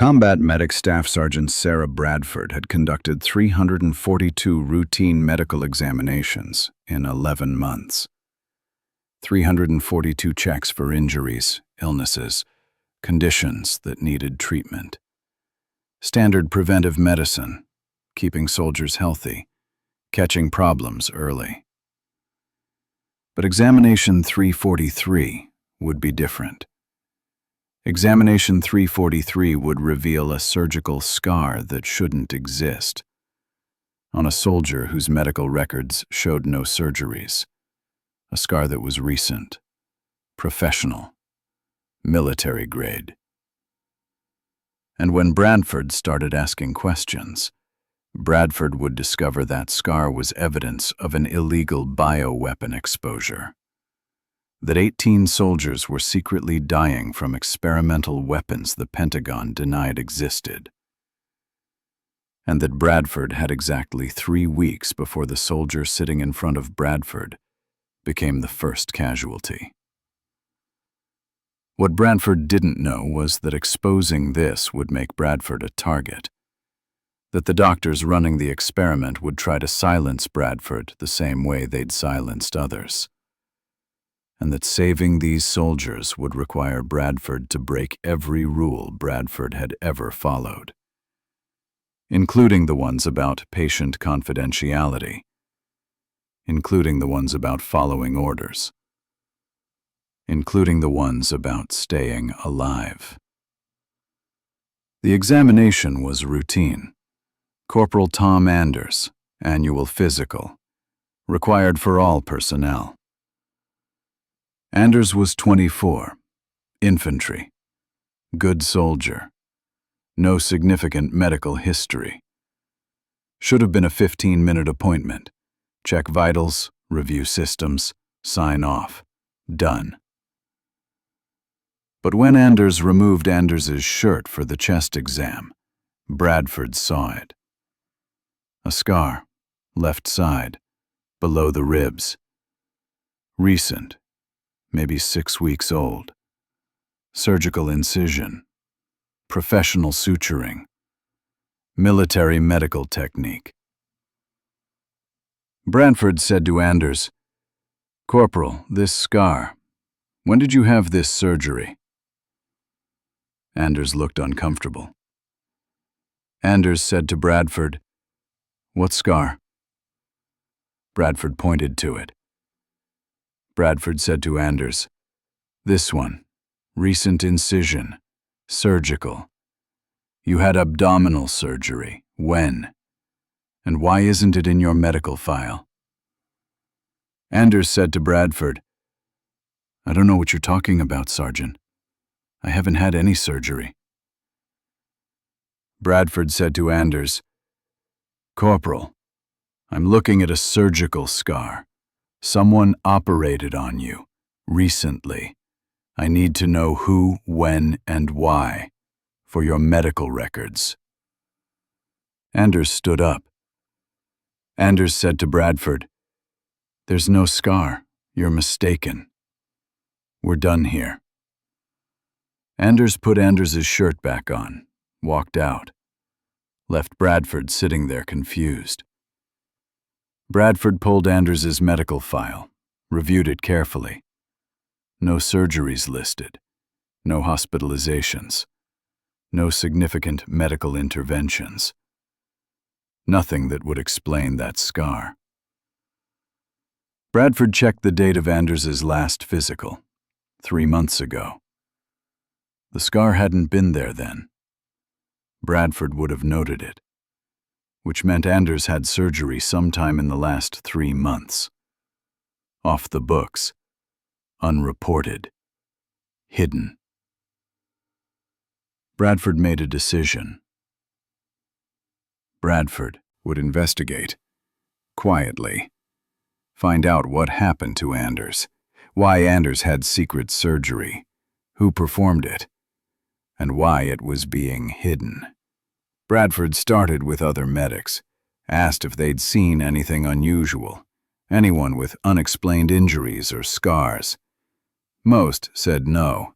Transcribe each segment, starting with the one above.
Combat Medic Staff Sergeant Sarah Bradford had conducted 342 routine medical examinations in 11 months. 342 checks for injuries, illnesses, conditions that needed treatment. Standard preventive medicine, keeping soldiers healthy, catching problems early. But Examination 343 would be different. Examination 343 would reveal a surgical scar that shouldn't exist, on a soldier whose medical records showed no surgeries, a scar that was recent, professional, military grade. And when Bradford started asking questions, Bradford would discover that scar was evidence of an illegal bioweapon exposure. That 18 soldiers were secretly dying from experimental weapons the Pentagon denied existed. And that Bradford had exactly 3 weeks before the soldier sitting in front of Bradford became the first casualty. What Bradford didn't know was that exposing this would make Bradford a target. That the doctors running the experiment would try to silence Bradford the same way they'd silenced others. And that saving these soldiers would require Bradford to break every rule Bradford had ever followed, including the ones about patient confidentiality, including the ones about following orders, including the ones about staying alive. The examination was routine. Corporal Tom Anders, annual physical, required for all personnel. Anders was 24, infantry, good soldier, no significant medical history. Should have been a 15-minute appointment. Check vitals, review systems, sign off. Done. But when Anders removed Anders's shirt for the chest exam, Bradford saw it. A scar, left side, below the ribs. Recent. Maybe 6 weeks old. Surgical incision. Professional suturing. Military medical technique. Bradford said to Anders, "Corporal, this scar, when did you have this surgery?" Anders looked uncomfortable. Anders said to Bradford, "What scar?" Bradford pointed to it. Bradford said to Anders, "This one, recent incision, surgical. You had abdominal surgery. When? And why isn't it in your medical file?" Anders said to Bradford, "I don't know what you're talking about, Sergeant. I haven't had any surgery." Bradford said to Anders, "Corporal, I'm looking at a surgical scar. Someone operated on you, recently. I need to know who, when, and why, for your medical records." Anders stood up. Anders said to Bradford, "There's no scar. You're mistaken. We're done here." Anders put Anders's shirt back on, walked out, left Bradford sitting there confused. Bradford pulled Anders's medical file, reviewed it carefully. No surgeries listed, no hospitalizations, no significant medical interventions. Nothing that would explain that scar. Bradford checked the date of Anders's last physical, 3 months ago. The scar hadn't been there then. Bradford would have noted it, which meant Anders had surgery sometime in the last 3 months. Off the books, unreported, hidden. Bradford made a decision. Bradford would investigate, quietly, find out what happened to Anders, why Anders had secret surgery, who performed it, and why it was being hidden. Bradford started with other medics, asked if they'd seen anything unusual, anyone with unexplained injuries or scars. Most said no.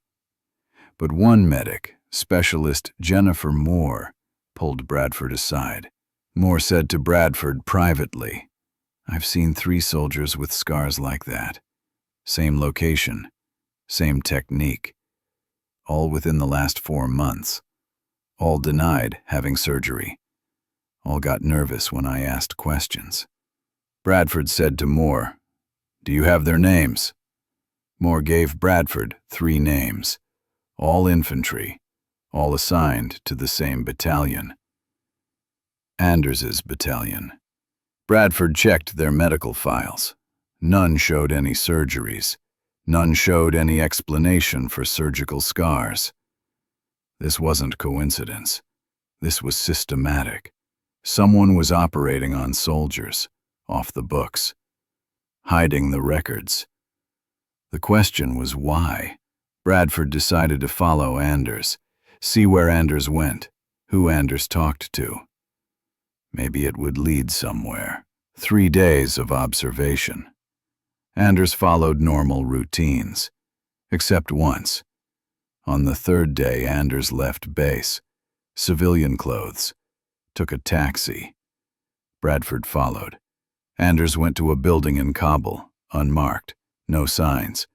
But one medic, Specialist Jennifer Moore pulled Bradford aside. Moore said to Bradford privately, "I've seen 3 soldiers with scars like that. Same location, same technique. All within the last 4 months. All denied having surgery. All got nervous when I asked questions." Bradford said to Moore, "Do you have their names?" Moore gave Bradford 3 names, all infantry, all assigned to the same battalion. Anders's battalion. Bradford checked their medical files. None showed any surgeries. None showed any explanation for surgical scars. This wasn't coincidence. This was systematic. Someone was operating on soldiers, off the books, hiding the records. The question was why. Bradford decided to follow Anders, see where Anders went, who Anders talked to. Maybe it would lead somewhere. 3 days of observation. Anders followed normal routines, except once. On the 3rd day, Anders left base, civilian clothes, took a taxi. Bradford followed. Anders went to a building in Kabul, unmarked, no signs,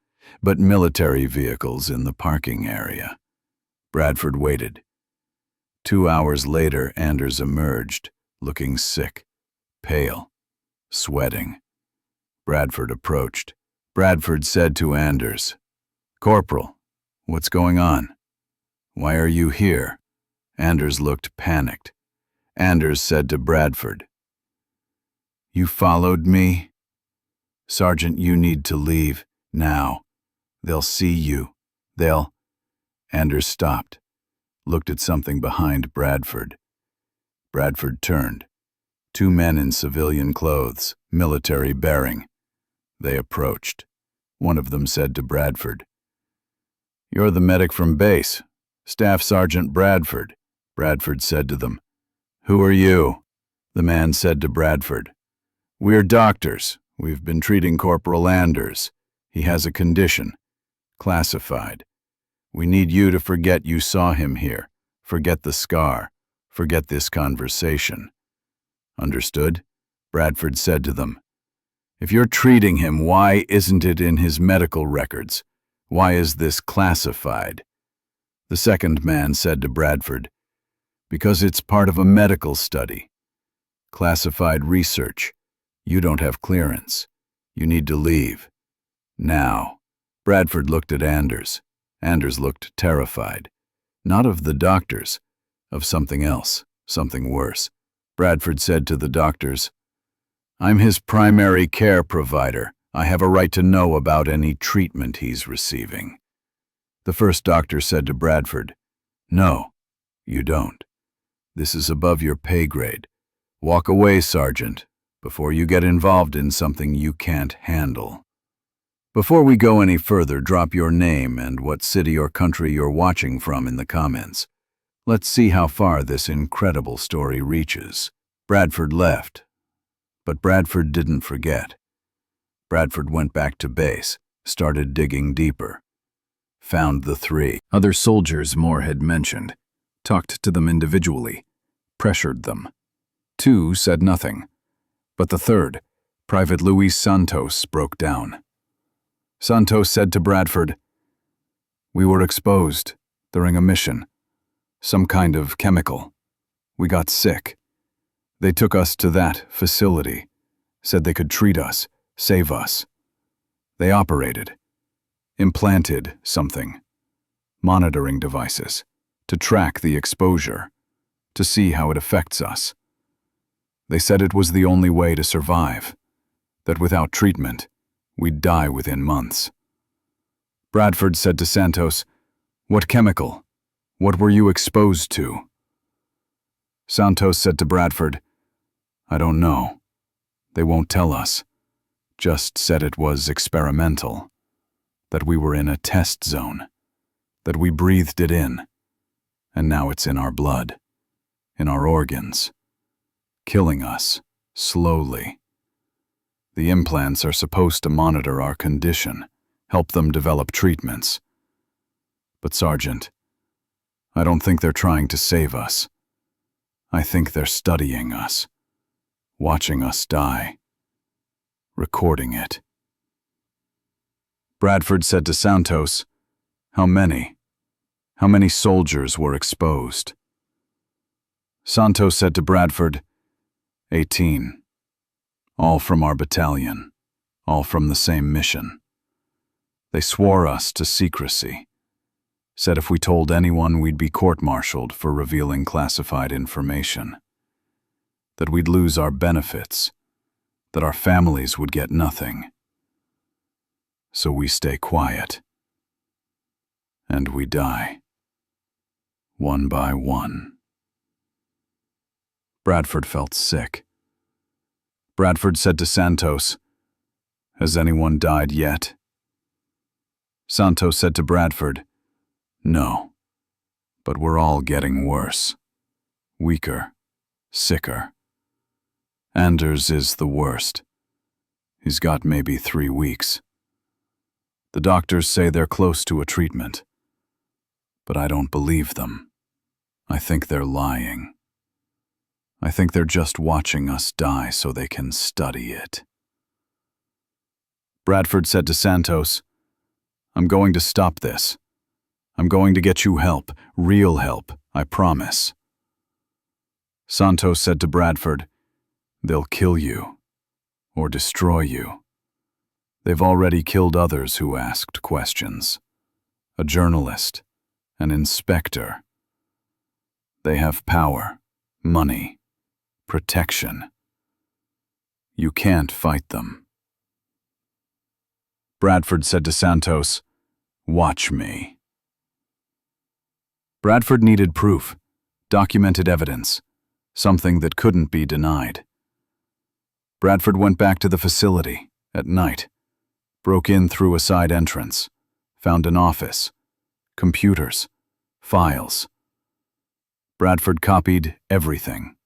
but military vehicles in the parking area. Bradford waited. 2 hours later, Anders emerged, looking sick, pale, sweating. Bradford approached. Bradford said to Anders, "Corporal, what's going on? Why are you here?" Anders looked panicked. Anders said to Bradford, "You followed me? Sergeant, you need to leave, now. They'll see you. They'll—" Anders stopped, looked at something behind Bradford. Bradford turned. 2 men in civilian clothes, military bearing. They approached. One of them said to Bradford, "You're the medic from base, Staff Sergeant Bradford." Bradford said to them, "Who are you?" The man said to Bradford, "We're doctors. We've been treating Corporal Anders. He has a condition. Classified. We need you to forget you saw him here. Forget the scar. Forget this conversation." "Understood?" Bradford said to them. "If you're treating him, why isn't it in his medical records? Why is this classified?" The second man said to Bradford, "Because it's part of a medical study. Classified research. You don't have clearance. You need to leave. Now." Bradford looked at Anders. Anders looked terrified. Not of the doctors, of something else, something worse. Bradford said to the doctors, "I'm his primary care provider. I have a right to know about any treatment he's receiving." The first doctor said to Bradford, "No, you don't. This is above your pay grade. Walk away, Sergeant, before you get involved in something you can't handle." Before we go any further, drop your name and what city or country you're watching from in the comments. Let's see how far this incredible story reaches. Bradford left, but Bradford didn't forget. Bradford went back to base, started digging deeper. Found the 3 other soldiers Moore had mentioned, talked to them individually, pressured them. 2 said nothing, but the 3rd, Private Luis Santos, broke down. Santos said to Bradford, "We were exposed during a mission, some kind of chemical. We got sick. They took us to that facility, said they could treat us, save us. They operated, implanted something, monitoring devices, to track the exposure, to see how it affects us. They said it was the only way to survive, that without treatment, we'd die within months." Bradford said to Santos, "What chemical? What were you exposed to?" Santos said to Bradford, "I don't know. They won't tell us. Just said it was experimental, that we were in a test zone, that we breathed it in, and now it's in our blood, in our organs, killing us, slowly. The implants are supposed to monitor our condition, help them develop treatments. But Sergeant, I don't think they're trying to save us. I think they're studying us, watching us die, recording it. Bradford said to Santos, How many? How many soldiers were exposed? Santos said to Bradford, 18. All from our battalion, all from the same mission. They swore us to secrecy, said if we told anyone we'd be court-martialed for revealing classified information, that we'd lose our benefits, that our families would get nothing. So we stay quiet, and we die, one by one. Bradford felt sick. Bradford said to Santos, Has anyone died yet? Santos said to Bradford, No, but we're all getting worse, weaker, sicker. Anders is the worst. He's got maybe 3 weeks. The doctors say they're close to a treatment, but I don't believe them. I think they're lying. I think they're just watching us die so they can study it. Bradford said to Santos, I'm going to stop this. I'm going to get you help, real help, I promise. Santos said to Bradford, They'll kill you, or destroy you. They've already killed others who asked questions. A journalist, an inspector. They have power, money, protection. You can't fight them. Bradford said to Santos, Watch me. Bradford needed proof, documented evidence, something that couldn't be denied. Bradford went back to the facility at night, broke in through a side entrance, found an office, computers, files. Bradford copied everything: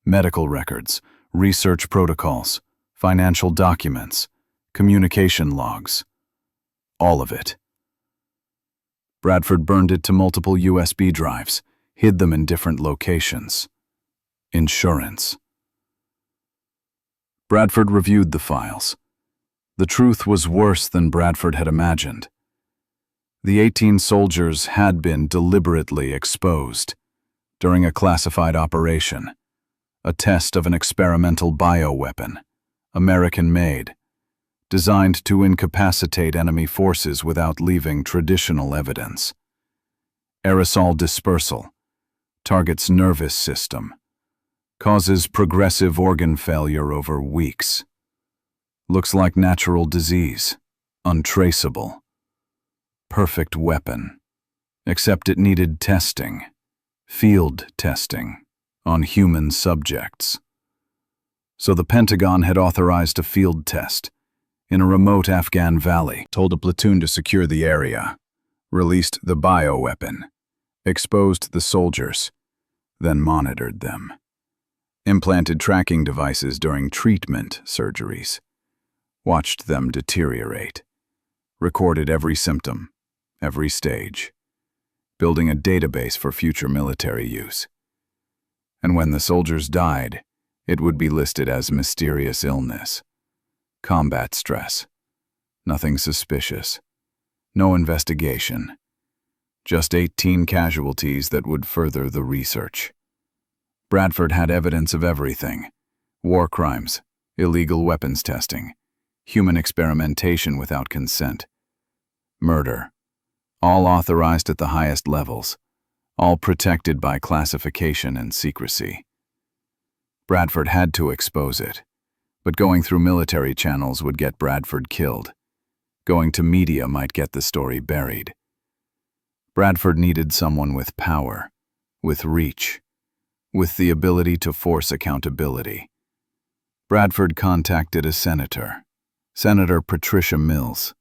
medical records, research protocols, financial documents, communication logs. All of it. Bradford burned it to multiple USB drives, hid them in different locations. Insurance. Bradford reviewed the files. The truth was worse than Bradford had imagined. The 18 soldiers had been deliberately exposed during a classified operation, a test of an experimental bioweapon, American-made, designed to incapacitate enemy forces without leaving traditional evidence. Aerosol dispersal, targets nervous system, causes progressive organ failure over weeks. Looks like natural disease, untraceable. Perfect weapon, except it needed testing, field testing, on human subjects. So the Pentagon had authorized a field test in a remote Afghan valley, told a platoon to secure the area, released the bioweapon, exposed the soldiers, then monitored them. Implanted tracking devices during treatment surgeries, watched them deteriorate, recorded every symptom, every stage, building a database for future military use. And when the soldiers died, it would be listed as mysterious illness, combat stress, nothing suspicious, no investigation, just 18 casualties that would further the research. Bradford had evidence of everything: war crimes, illegal weapons testing, human experimentation without consent, murder, all authorized at the highest levels, all protected by classification and secrecy. Bradford had to expose it, but going through military channels would get Bradford killed. Going to media might get the story buried. Bradford needed someone with power, with reach, with the ability to force accountability. Bradford contacted a senator, Senator Patricia Mills,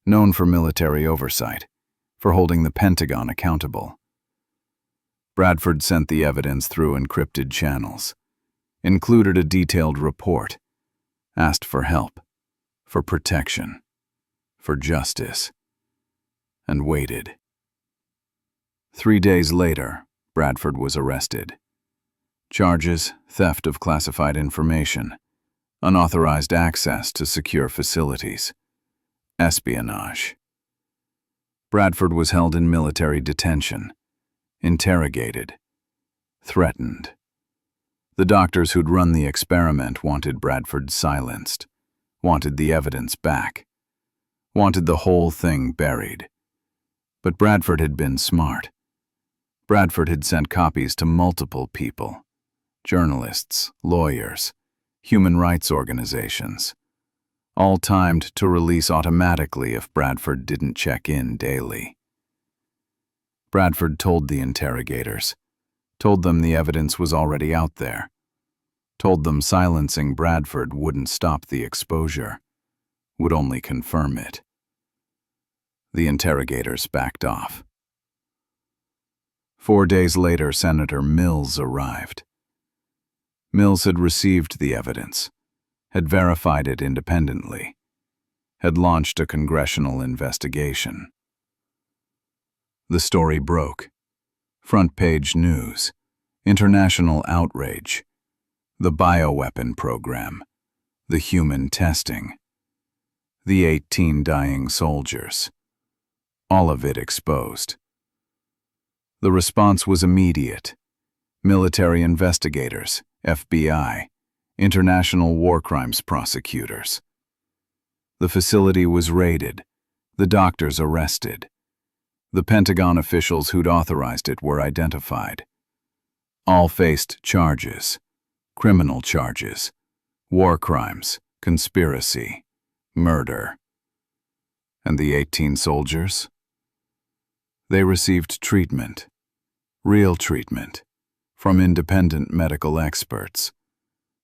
known for military oversight, for holding the Pentagon accountable. Bradford sent the evidence through encrypted channels, included a detailed report, asked for help, for protection, for justice, and waited. 3 days later, Bradford was arrested. Charges: theft of classified information, unauthorized access to secure facilities, espionage. Bradford was held in military detention, interrogated, threatened. The doctors who'd run the experiment wanted Bradford silenced, wanted the evidence back, wanted the whole thing buried. But Bradford had been smart. Bradford had sent copies to multiple people: journalists, lawyers, human rights organizations, all timed to release automatically if Bradford didn't check in daily. Bradford told the interrogators, told them the evidence was already out there, told them silencing Bradford wouldn't stop the exposure, would only confirm it. The interrogators backed off. 4 days later, Senator Mills arrived. Mills had received the evidence, had verified it independently, had launched a congressional investigation. The story broke. Front-page news, international outrage, the bioweapon program, the human testing, the 18 dying soldiers, all of it exposed. The response was immediate. Military investigators, FBI, international war crimes prosecutors. The facility was raided, the doctors arrested. The Pentagon officials who'd authorized it were identified. All faced charges, criminal charges, war crimes, conspiracy, murder. And the 18 soldiers? They received treatment, real treatment, from independent medical experts,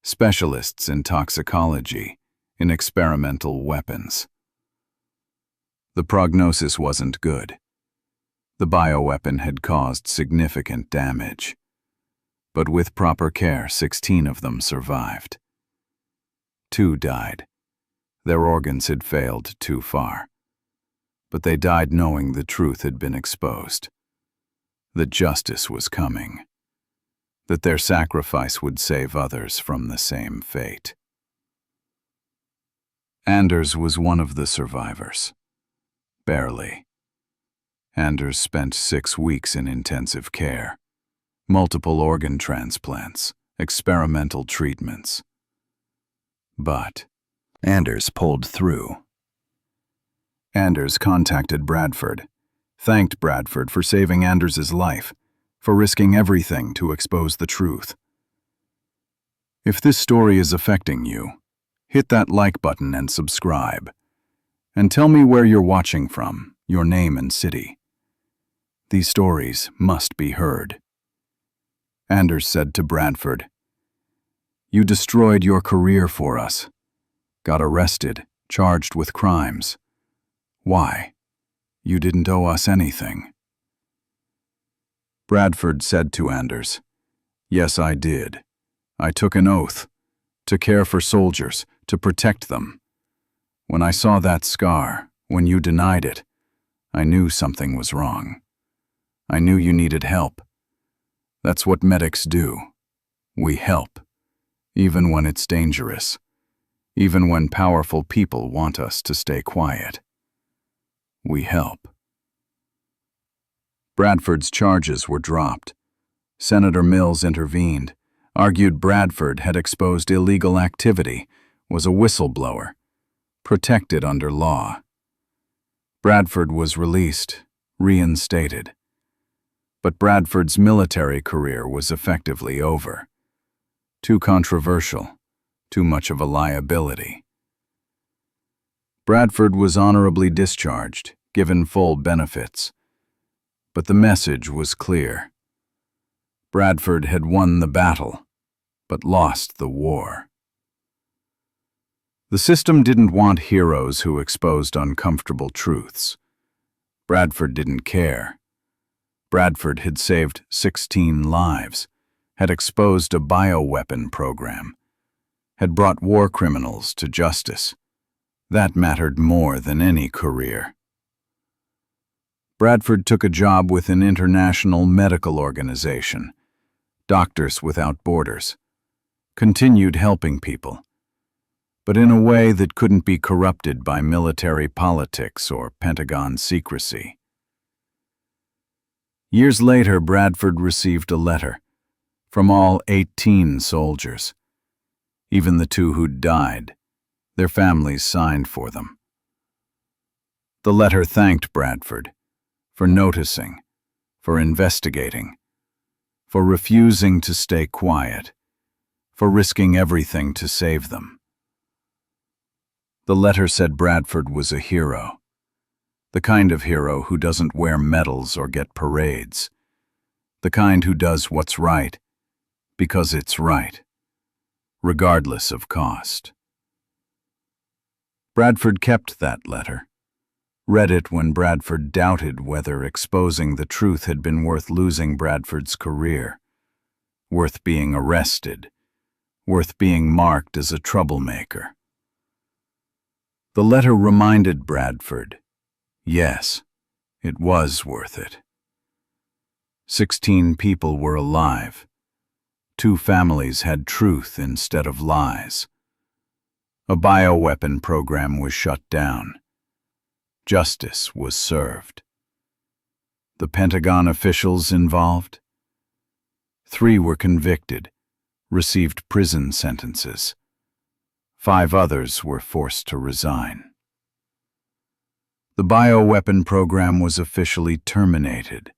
specialists in toxicology, in experimental weapons. The prognosis wasn't good. The bioweapon had caused significant damage. But with proper care, 16 of them survived. 2 died. Their organs had failed too far. But they died knowing the truth had been exposed, that justice was coming, that their sacrifice would save others from the same fate. Anders was one of the survivors. Barely. Anders spent 6 weeks in intensive care, multiple organ transplants, experimental treatments. But Anders pulled through. Anders contacted Bradford, thanked Bradford for saving Anders's life, for risking everything to expose the truth. If this story is affecting you, hit that like button and subscribe. And tell me where you're watching from, your name and city. These stories must be heard. Anders said to Bradford, "You destroyed your career for us, got arrested, charged with crimes. Why? You didn't owe us anything." Bradford said to Anders, "Yes, I did. I took an oath to care for soldiers, to protect them. When I saw that scar, when you denied it, I knew something was wrong. I knew you needed help. That's what medics do. We help, even when it's dangerous, even when powerful people want us to stay quiet. We help." Bradford's charges were dropped. Senator Mills intervened, argued Bradford had exposed illegal activity, was a whistleblower, protected under law. Bradford was released, reinstated. But Bradford's military career was effectively over. Too controversial, too much of a liability. Bradford was honorably discharged, given full benefits. But the message was clear. Bradford had won the battle, but lost the war. The system didn't want heroes who exposed uncomfortable truths. Bradford didn't care. Bradford had saved 16 lives, had exposed a bioweapon program, had brought war criminals to justice. That mattered more than any career. Bradford took a job with an international medical organization, Doctors Without Borders, continued helping people, but in a way that couldn't be corrupted by military politics or Pentagon secrecy. Years later, Bradford received a letter from all 18 soldiers, even the 2 who'd died. Their families signed for them. The letter thanked Bradford for noticing, for investigating, for refusing to stay quiet, for risking everything to save them. The letter said Bradford was a hero, the kind of hero who doesn't wear medals or get parades, the kind who does what's right because it's right, regardless of cost. Bradford kept that letter, read it when Bradford doubted whether exposing the truth had been worth losing Bradford's career, worth being arrested, worth being marked as a troublemaker. The letter reminded Bradford, yes, it was worth it. 16 people were alive. 2 families had truth instead of lies. A bioweapon program was shut down. Justice was served. The Pentagon officials involved? 3 were convicted, received prison sentences. 5 others were forced to resign. The bioweapon program was officially terminated,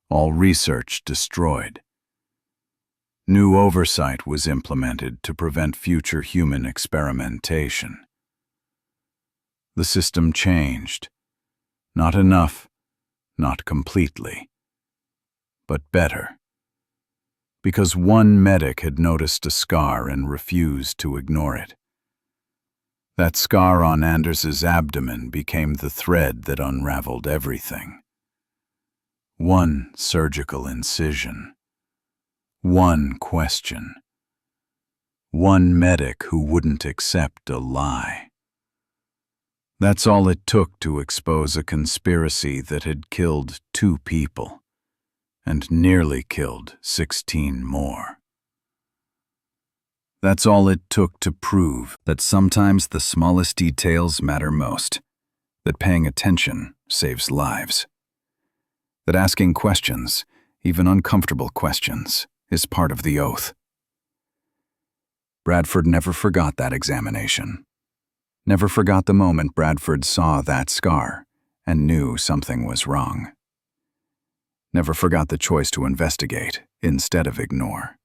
all research destroyed. New oversight was implemented to prevent future human experimentation. The system changed. Not enough, not completely, but better. Because one medic had noticed a scar and refused to ignore it. That scar on Anders's abdomen became the thread that unraveled everything. One surgical incision. One question. One medic who wouldn't accept a lie. That's all it took to expose a conspiracy that had killed 2 people and nearly killed 16 more. That's all it took to prove that sometimes the smallest details matter most, that paying attention saves lives, that asking questions, even uncomfortable questions, is part of the oath. Bradford never forgot that examination. Never forgot the moment Bradford saw that scar and knew something was wrong. Never forgot the choice to investigate instead of ignore.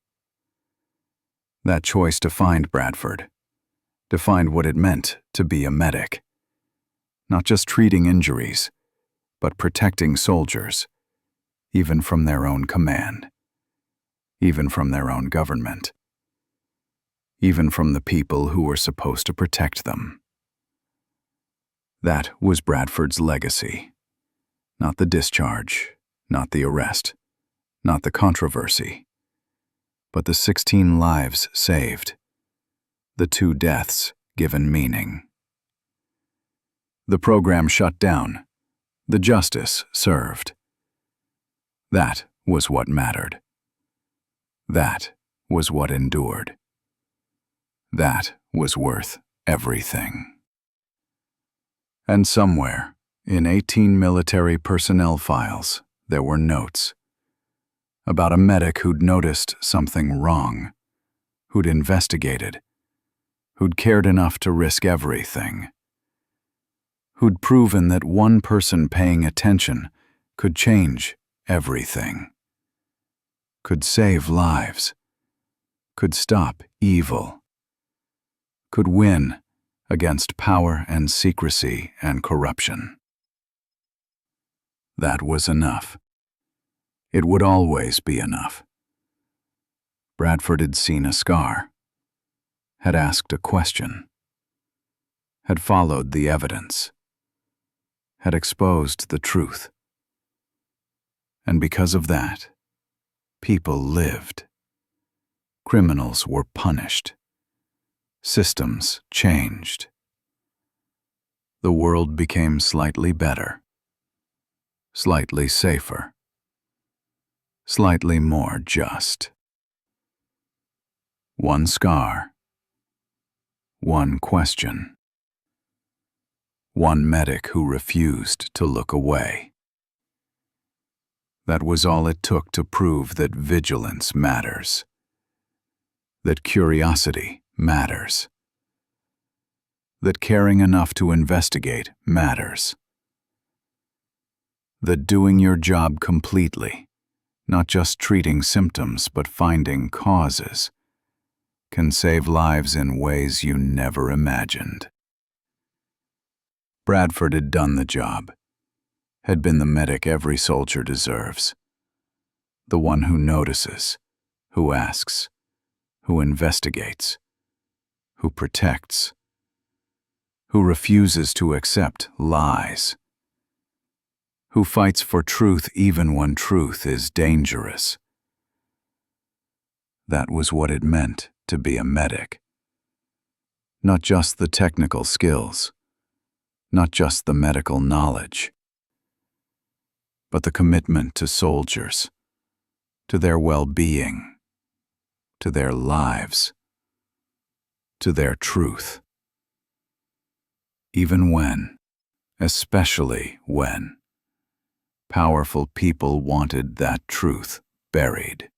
That choice defined Bradford, defined what it meant to be a medic. Not just treating injuries, but protecting soldiers, even from their own command, even from their own government, even from the people who were supposed to protect them. That was Bradford's legacy. Not the discharge, not the arrest, not the controversy, but the 16 lives saved, the 2 deaths given meaning. The program shut down, the justice served. That was what mattered. That was what endured. That was worth everything. And somewhere, in 18 military personnel files, there were notes about a medic who'd noticed something wrong, who'd investigated, who'd cared enough to risk everything, who'd proven that one person paying attention could change everything, could save lives, could stop evil, could win against power and secrecy and corruption. That was enough. It would always be enough. Bradford had seen a scar, had asked a question, had followed the evidence, had exposed the truth. And because of that, people lived. Criminals were punished. Systems changed. The world became slightly better, slightly safer, slightly more just. One scar, one question, one medic who refused to look away. That was all it took to prove that vigilance matters, that curiosity matters, that caring enough to investigate matters, that doing your job completely, not just treating symptoms but finding causes, can save lives in ways you never imagined. Bradford had done the job, had been the medic every soldier deserves, the one who notices, who asks, who investigates, who protects, who refuses to accept lies, who fights for truth even when truth is dangerous. That was what it meant to be a medic. Not just the technical skills, not just the medical knowledge, but the commitment to soldiers, to their well-being, to their lives, to their truth. Even when, especially when, powerful people wanted that truth buried.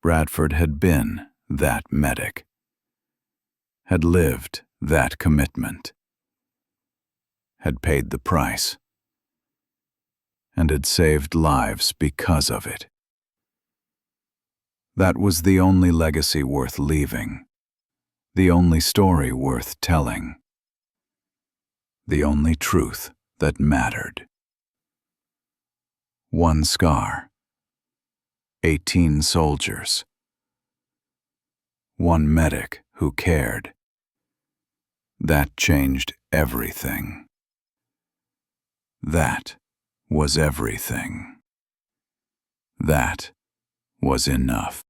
Bradford had been that medic, had lived that commitment, had paid the price, and had saved lives because of it. That was the only legacy worth leaving, the only story worth telling, the only truth that mattered. One scar, 18 soldiers, one medic who cared. That changed everything. That was everything. That was enough.